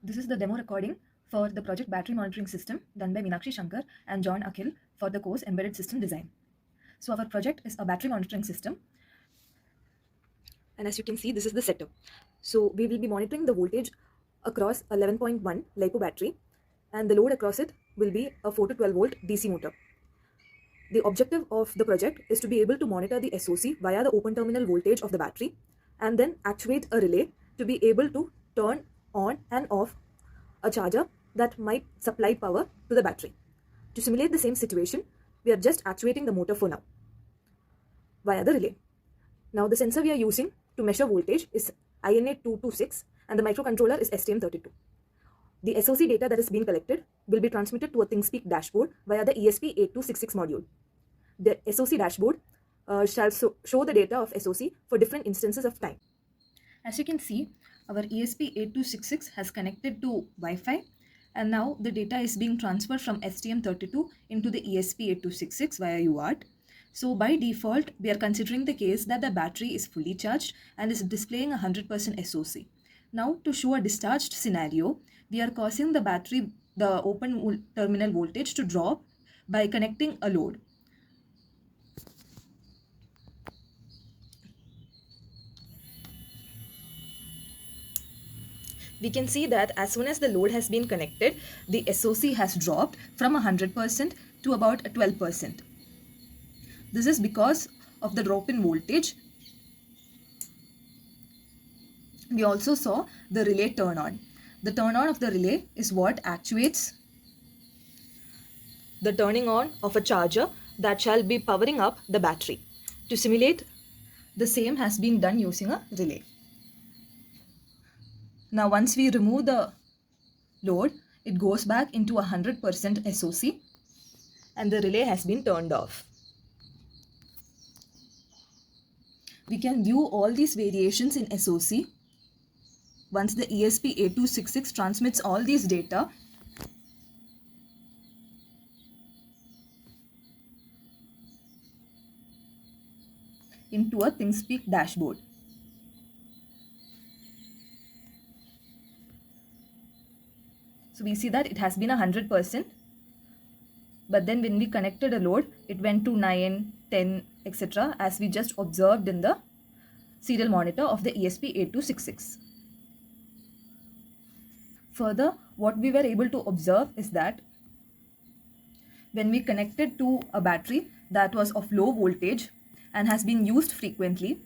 This is the demo recording for the project Battery Monitoring System done by Meenakshi Shankar and John Akhil for the course Embedded System Design. So our project is a battery monitoring system, and as you can see, this is the setup. So we will be monitoring the voltage across a 11.1 LiPo battery, and the load across it will be a 4 to 12 volt DC motor. The objective of the project is to be able to monitor the SOC via the open terminal voltage of the battery and then actuate a relay to be able to turn on and off a charger that might supply power to the battery. To simulate the same situation, we are just actuating the motor for now via the relay. Now the sensor we are using to measure voltage is INA226 and the microcontroller is STM32. The SOC data that is being collected will be transmitted to a ThingSpeak dashboard via the ESP8266 module. The SOC dashboard shall show the data of SOC for different instances of time. As you can see, our ESP8266 has connected to Wi-Fi, and now the data is being transferred from STM32 into the ESP8266 via UART. So by default, we are considering the case that the battery is fully charged and is displaying 100% SOC. Now to show a discharged scenario, we are causing the battery, the open terminal voltage to drop by connecting a load. We can see that as soon as the load has been connected, the SOC has dropped from 100% to about 12%. This is because of the drop in voltage. We also saw the relay turn on. The turn on of the relay is what actuates the turning on of a charger that shall be powering up the battery. To simulate, the same has been done using a relay. Now once we remove the load, it goes back into 100% SOC and the relay has been turned off. We can view all these variations in SOC once the ESP8266 transmits all these data into a ThingSpeak dashboard. So we see that it has been 100%, but then when we connected a load, it went to 9, 10, etc. as we just observed in the serial monitor of the ESP8266. Further, what we were able to observe is that when we connected to a battery that was of low voltage and has been used frequently,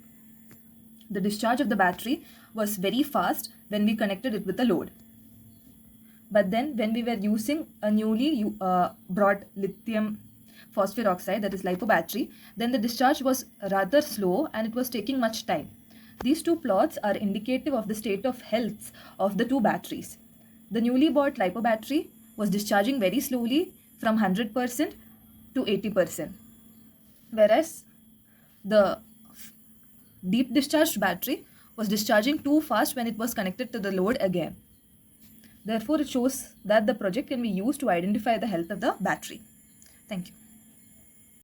the discharge of the battery was very fast when we connected it with a load. But then when we were using a newly brought lithium phosphate oxide, that is LiPo battery, then the discharge was rather slow and it was taking much time. These two plots are indicative of the state of health of the two batteries. The newly bought LiPo battery was discharging very slowly from 100% to 80%, whereas the deep discharged battery was discharging too fast when it was connected to the load again. Therefore, it shows that the project can be used to identify the health of the battery. Thank you.